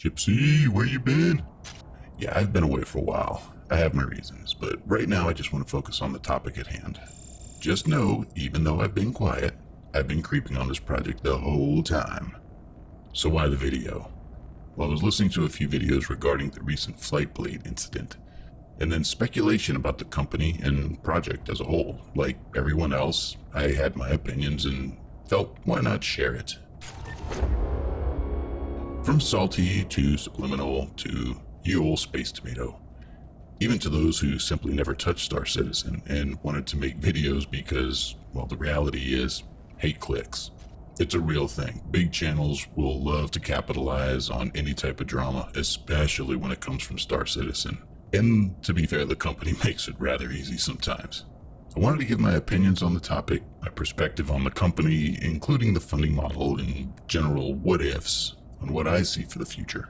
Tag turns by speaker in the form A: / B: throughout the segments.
A: Gypsy, where you been? Yeah, I've been away for a while. I have my reasons, but right now I just want to focus on the topic at hand. Just know, even though I've been quiet, I've been creeping on this project the whole time. So why the video? Well, I was listening to a few videos regarding the recent Flightblade incident, and then speculation about the company and project as a whole. Like everyone else, I had my opinions and felt why not share it. From salty to subliminal to you old space tomato. Even to those who simply never touched Star Citizen and wanted to make videos because, well, the reality is hate clicks. It's a real thing. Big channels will love to capitalize on any type of drama, especially when it comes from Star Citizen. And to be fair, the company makes it rather easy sometimes. I wanted to give my opinions on the topic, my perspective on the company, including the funding model and general what-ifs on what I see for the future.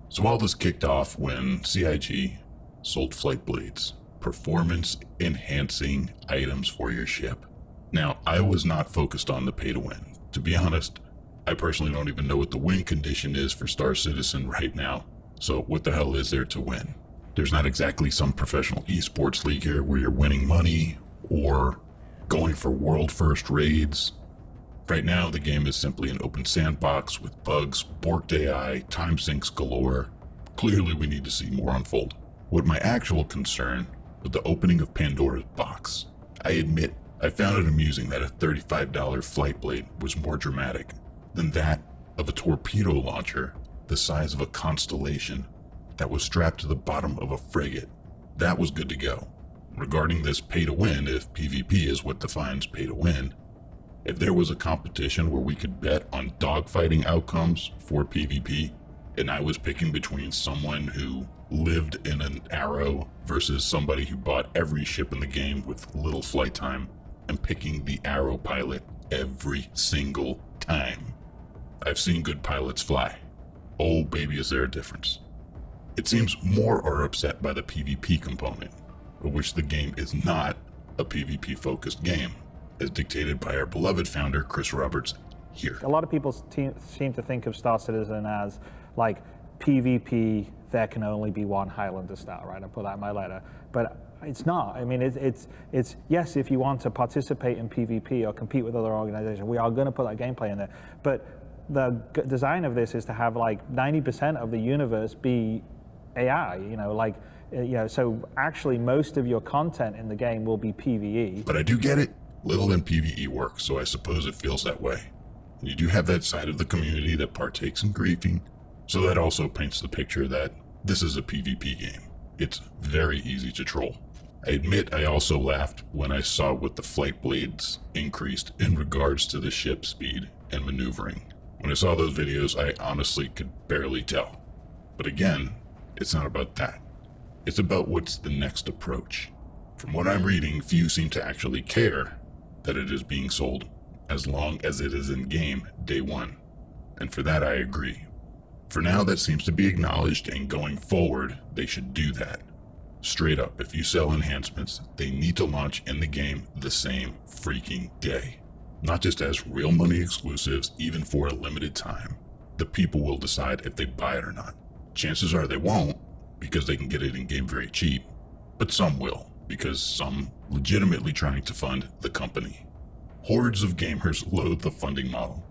A: So all this kicked off when CIG sold Flightblades, performance-enhancing items for your ship. Now, I was not focused on the pay-to-win. To be honest, I personally don't even know what the win condition is for Star Citizen right now, so what the hell is there to win? There's not exactly some professional esports league here where you're winning money or going for world-first raids. Right now, the game is simply an open sandbox with bugs, borked AI, time sinks galore. Clearly, we need to see more unfold. What my actual concern was the opening of Pandora's box. I admit, I found it amusing that a $35 Flightblade was more dramatic than that of a torpedo launcher the size of a constellation that was strapped to the bottom of a frigate. That was good to go. Regarding this pay-to-win, if PvP is what defines pay-to-win, if there was a competition where we could bet on dogfighting outcomes for PvP, and I was picking between someone who lived in an Arrow versus somebody who bought every ship in the game with little flight time, and picking the Arrow pilot every single time. I've seen good pilots fly. Oh baby, is there a difference. It seems more are upset by the PvP component, of which the game is not a PvP-focused game, as dictated by our beloved founder, Chris Roberts, here.
B: A lot of people seem to think of Star Citizen as like PvP, there can only be one Highlander style, right? I put that in my letter, but it's not. I mean, it's yes, if you want to participate in PvP or compete with other organizations, we are going to put that gameplay in there, but the design of this is to have like 90% of the universe be AI, so actually most of your content in the game will be PvE.
A: But I do get it. Little in PvE work, so I suppose it feels that way. And you do have that side of the community that partakes in griefing, so that also paints the picture that this is a PvP game. It's very easy to troll. I admit I also laughed when I saw what the Flightblades increased in regards to the ship speed and maneuvering. When I saw those videos, I honestly could barely tell. But again, it's not about that. It's about what's the next approach. From what I'm reading, few seem to actually care that it is being sold as long as it is in game day one. And for that I agree. For now, that seems to be acknowledged, and going forward, they should do that. Straight up, if you sell enhancements, they need to launch in the game the same freaking day. Not just as real money exclusives, even for a limited time. The people will decide if they buy it or not. Chances are they won't, because they can get it in game very cheap, but some will, because some legitimately trying to fund the company. Hordes of gamers loathe the funding model.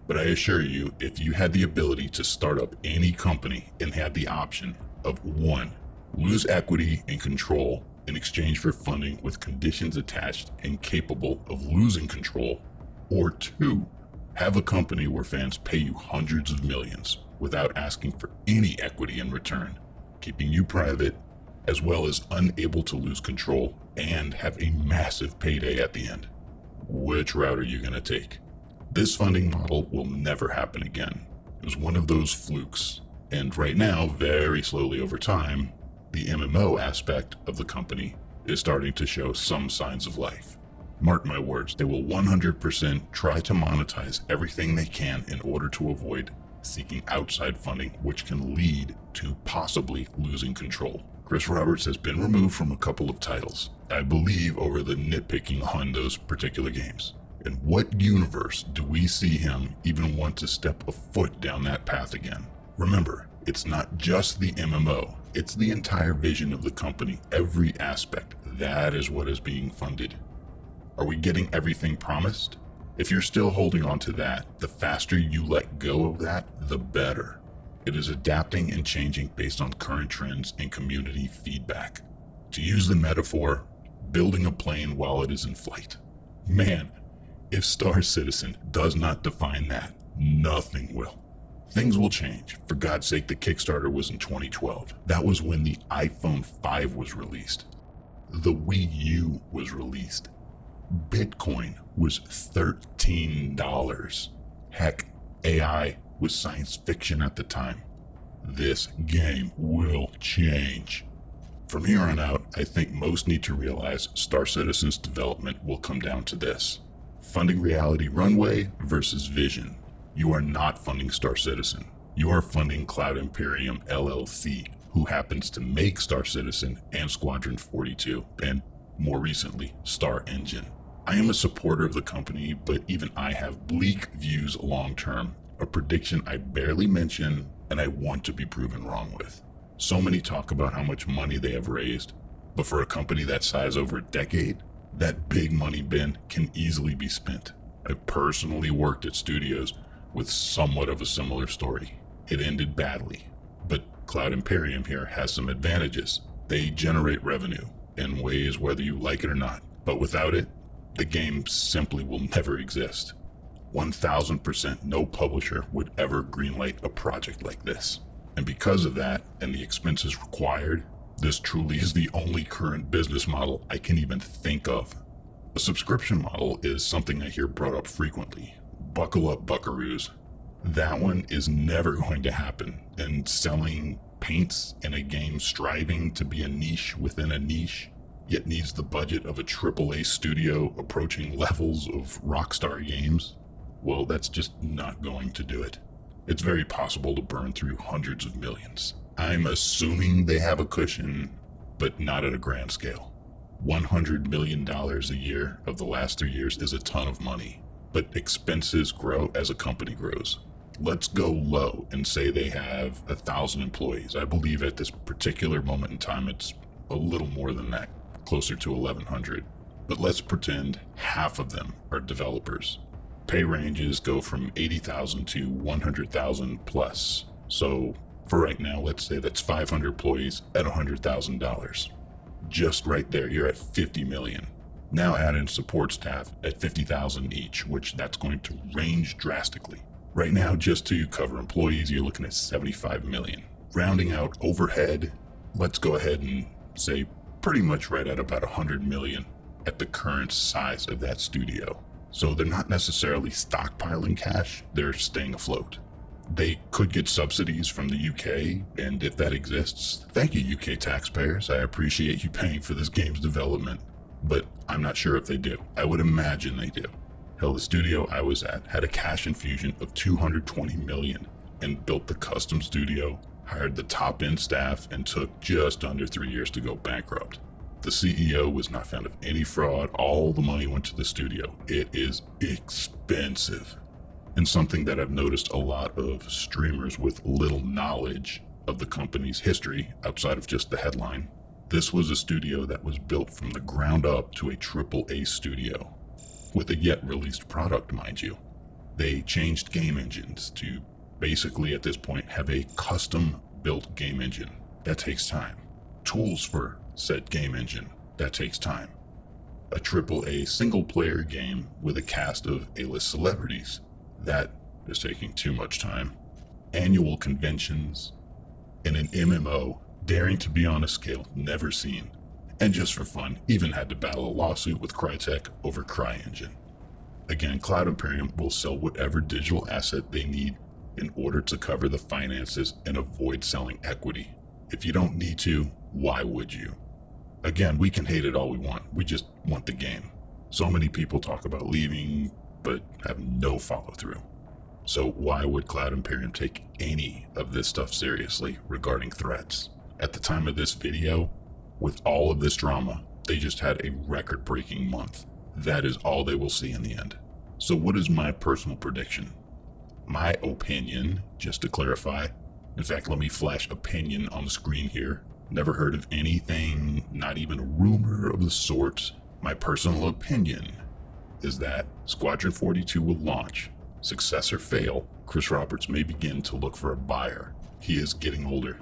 A: But I assure you, if you had the ability to start up any company and had the option of 1, lose equity and control in exchange for funding with conditions attached and capable of losing control, or 2, have a company where fans pay you hundreds of millions without asking for any equity in return, keeping you private, as well as unable to lose control and have a massive payday at the end. Which route are you going to take? This funding model will never happen again. It was one of those flukes, and right now, very slowly over time, the MMO aspect of the company is starting to show some signs of life. Mark my words, they will 100% try to monetize everything they can in order to avoid seeking outside funding, which can lead to possibly losing control. Chris Roberts has been removed from a couple of titles, I believe over the nitpicking on those particular games. In what universe do we see him even want to step a foot down that path again? Remember, It's not just the MMO, it's the entire vision of the company, every aspect. That is what is being funded. Are we getting everything promised? If you're still holding on to that, the faster you let go of that, the better. It is adapting and changing based on current trends and community feedback. To use the metaphor, building a plane while it is in flight. Man, if Star Citizen does not define that, nothing will. Things will change. For God's sake, the Kickstarter was in 2012. That was when the iPhone 5 was released. The Wii U was released. Bitcoin was $13. Heck, AI was science fiction at the time. This game will change. From here on out, I think most need to realize Star Citizen's development will come down to this. Funding reality runway versus vision. You are not funding Star Citizen. You are funding Cloud Imperium LLC, who happens to make Star Citizen and Squadron 42, and more recently, Star Engine. I am a supporter of the company, but even I have bleak views long term, a prediction I barely mention and I want to be proven wrong with. So many talk about how much money they have raised, but for a company that size over a decade, that big money bin can easily be spent. I've personally worked at studios with somewhat of a similar story. It ended badly, but Cloud Imperium here has some advantages. They generate revenue in ways whether you like it or not, but without it, the game simply will never exist. 1000% no publisher would ever greenlight a project like this. And because of that, and the expenses required, this truly is the only current business model I can even think of. A subscription model is something I hear brought up frequently. Buckle up, buckaroos. That one is never going to happen, and selling paints in a game striving to be a niche within a niche, yet needs the budget of a AAA studio approaching levels of Rockstar games, well, that's just not going to do it. It's very possible to burn through hundreds of millions. I'm assuming they have a cushion, but not at a grand scale. $100 million a year of the last 3 years is a ton of money, but expenses grow as a company grows. Let's go low and say they have 1,000 employees. I believe at this particular moment in time it's a little more than that, closer to 1,100. But let's pretend half of them are developers. Pay ranges go from 80,000 to 100,000 plus. So for right now, let's say that's 500 employees at $100,000. Just right there, you're at 50 million. Now add in support staff at 50,000 each, which that's going to range drastically. Right now, just to cover employees, you're looking at 75 million. Rounding out overhead, let's go ahead and say pretty much right at about 100 million at the current size of that studio. So they're not necessarily stockpiling cash, they're staying afloat. They could get subsidies from the UK, and if that exists, thank you UK taxpayers, I appreciate you paying for this game's development. But I'm not sure if they do. I would imagine they do. Hell, the studio I was at had a cash infusion of 220 million and built the custom studio, hired the top end staff, and took just under 3 years to go bankrupt. The CEO was not found of any fraud. All the money went to the studio. It is expensive. And something that I've noticed a lot of streamers with little knowledge of the company's history outside of just the headline. This was a studio that was built from the ground up to a AAA studio, with a yet released product, mind you. They changed game engines to basically at this point have a custom built game engine. That takes time. Tools for said game engine. That takes time. A AAA single player game with a cast of A-list celebrities. That is taking too much time. Annual conventions, and an MMO daring to be on a scale never seen. And just for fun, even had to battle a lawsuit with Crytek over CryEngine. Again, Cloud Imperium will sell whatever digital asset they need in order to cover the finances and avoid selling equity. If you don't need to, why would you? Again, we can hate it all we want. We just want the game. So many people talk about leaving, but have no follow through. So why would Cloud Imperium take any of this stuff seriously regarding threats? At the time of this video, with all of this drama, they just had a record-breaking month. That is all they will see in the end. So what is my personal prediction? My opinion, just to clarify, In fact, let me flash opinion on the screen here. Never heard of anything, not even a rumor of the sort. My personal opinion is that Squadron 42 will launch. Success or fail, Chris Roberts may begin to look for a buyer. He is getting older.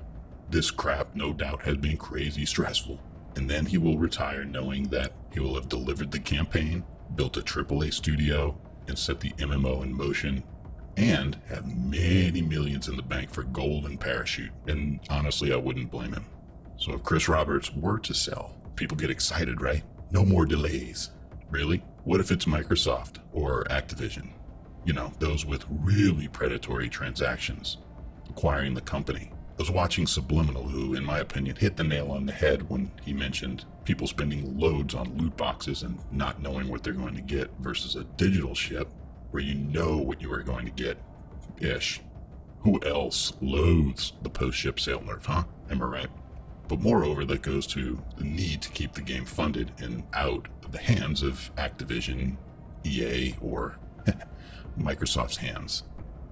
A: This crap no doubt has been crazy stressful. And then he will retire knowing that he will have delivered the campaign, built a AAA studio, and set the MMO in motion, and have many millions in the bank for golden parachute. And honestly, I wouldn't blame him. So if Chris Roberts were to sell, people get excited, right? No more delays. Really? What if it's Microsoft or Activision? You know, those with really predatory transactions, acquiring the company. I was watching Subliminal, who, in my opinion, hit the nail on the head when he mentioned people spending loads on loot boxes and not knowing what they're going to get versus a digital ship where you know what you are going to get. Ish. Who else loathes the post-ship sale nerf, huh? Am I right? But moreover, that goes to the need to keep the game funded and out of the hands of Activision, EA, or Microsoft's hands.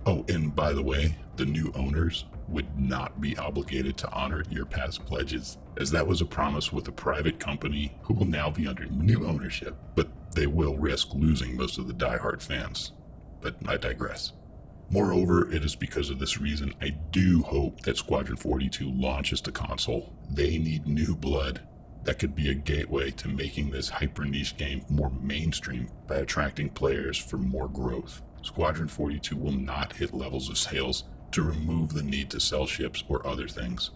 A: Oh, and by the way, the new owners would not be obligated to honor your past pledges, as that was a promise with a private company who will now be under new ownership, but they will risk losing most of the diehard fans. But I digress. Moreover, it is because of this reason I do hope that Squadron 42 launches to console. They need new blood that could be a gateway to making this hyper niche game more mainstream by attracting players for more growth. Squadron 42 will not hit levels of sales to remove the need to sell ships or other things.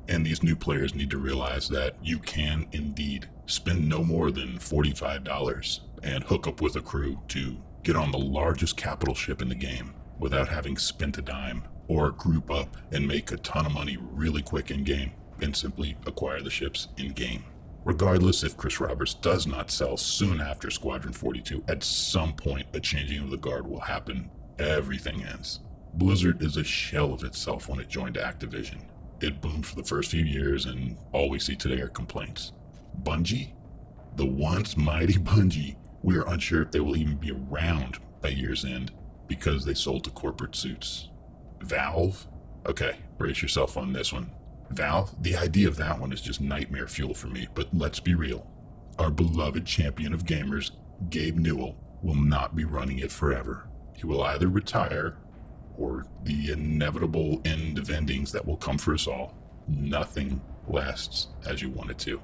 A: And these new players need to realize that you can indeed spend no more than $45 and hook up with a crew to get on the largest capital ship in the game without having spent a dime, or group up and make a ton of money really quick in game and simply acquire the ships in game. Regardless, if Chris Roberts does not sell soon after Squadron 42, at some point a changing of the guard will happen. Everything ends. Blizzard is a shell of itself when it joined Activision. It boomed for the first few years, and all we see today are complaints. Bungie? The once mighty Bungie, we are unsure if they will even be around by year's end because they sold to corporate suits. Valve? Okay, brace yourself on this one. Valve, the idea of that one is just nightmare fuel for me, but let's be real. Our beloved champion of gamers, Gabe Newell, will not be running it forever. He will either retire, or the inevitable end of endings that will come for us all. Nothing lasts as you want it to.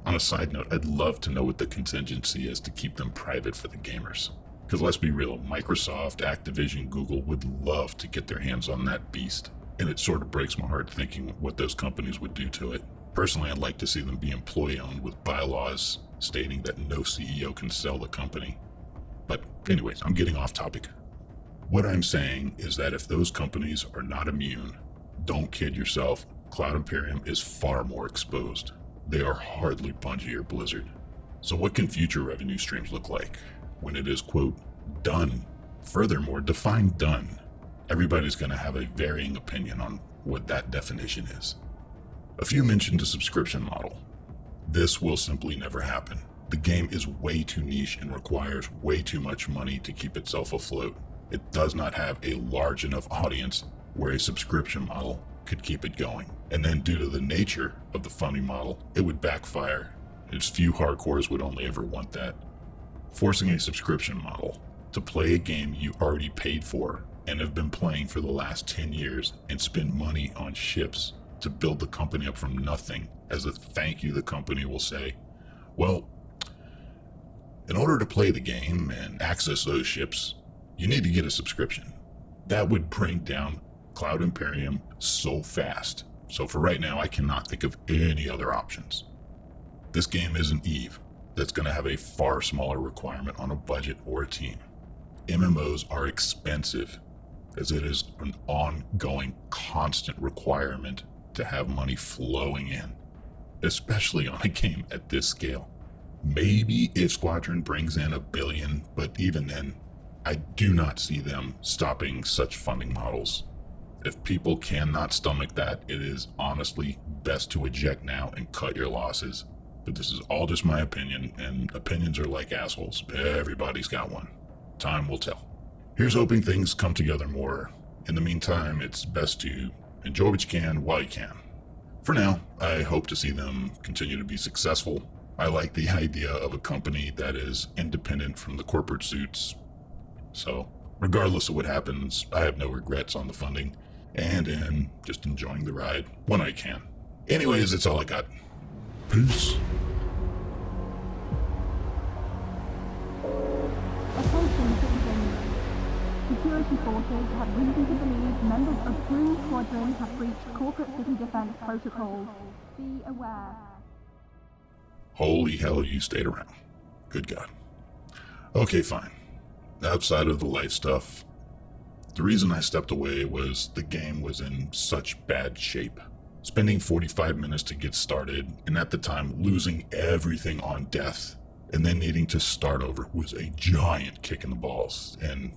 A: On a side note, I'd love to know what the contingency is to keep them private for the gamers. Because let's be real, Microsoft, Activision, Google would love to get their hands on that beast. And it sort of breaks my heart thinking what those companies would do to it. Personally, I'd like to see them be employee-owned with bylaws stating that no CEO can sell the company. But anyways, I'm getting off topic. What I'm saying is that if those companies are not immune, don't kid yourself, Cloud Imperium is far more exposed. They are hardly Bungie or Blizzard. So what can future revenue streams look like when it is, quote, done? Furthermore, define done. Everybody's going to have a varying opinion on what that definition is. A few mentioned a subscription model. This will simply never happen. The game is way too niche and requires way too much money to keep itself afloat. It does not have a large enough audience where a subscription model could keep it going. And then due to the nature of the funding model, it would backfire. As few hardcores would only ever want that. Forcing a subscription model to play a game you already paid for and have been playing for the last 10 years and spend money on ships to build the company up from nothing. As a thank you, the company will say, well, in order to play the game and access those ships, you need to get a subscription. That would bring down Cloud Imperium so fast. So for right now, I cannot think of any other options. This game isn't Eve. That's going to have a far smaller requirement on a budget or a team. MMOs are expensive, as it is an ongoing, constant requirement to have money flowing in, especially on a game at this scale. Maybe if Squadron brings in $1 billion, but even then, I do not see them stopping such funding models. If people cannot stomach that, it is honestly best to eject now and cut your losses. But this is all just my opinion, and opinions are like assholes. Everybody's got one. Time will tell. Here's hoping things come together more. In the meantime, it's best to Enjoy what you can while you can. For now, I hope to see them continue to be successful. I like the idea of a company that is independent from the corporate suits. So, regardless of what happens, I have no regrets on the funding and in just enjoying the ride when I can. Anyways, that's all I got. Peace.
C: Attention citizens. Security forces have reason to believe members of Blue Squadron have breached corporate city defense protocols. Be aware.
A: Holy hell, you stayed around. Good God. Okay, fine. Outside of the life stuff, the reason I stepped away was the game was in such bad shape. Spending 45 minutes to get started, and at the time losing everything on death, and then needing to start over was a giant kick in the balls, and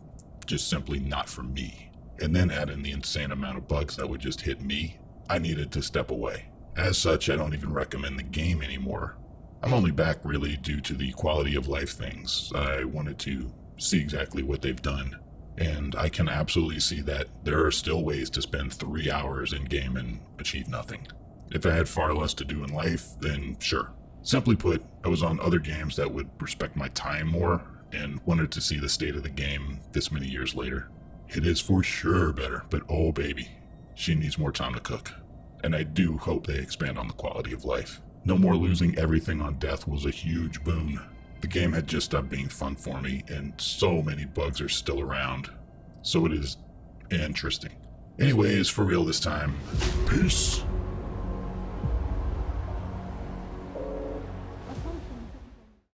A: just simply not for me. And then add in the insane amount of bugs that would just hit me, I needed to step away. As such, I don't even recommend the game anymore. I'm only back really due to the quality of life things. I wanted to see exactly what they've done, and I can absolutely see that there are still ways to spend 3 hours in game and achieve nothing. If I had far less to do in life, then sure. Simply put, I was on other games that would respect my time more, and wanted to see the state of the game this many years later. It is for sure better, but oh baby, she needs more time to cook. And I do hope they expand on the quality of life. No more losing everything on death was a huge boon. The game had just stopped being fun for me, and so many bugs are still around. So it is interesting. Anyways, for real this time, peace.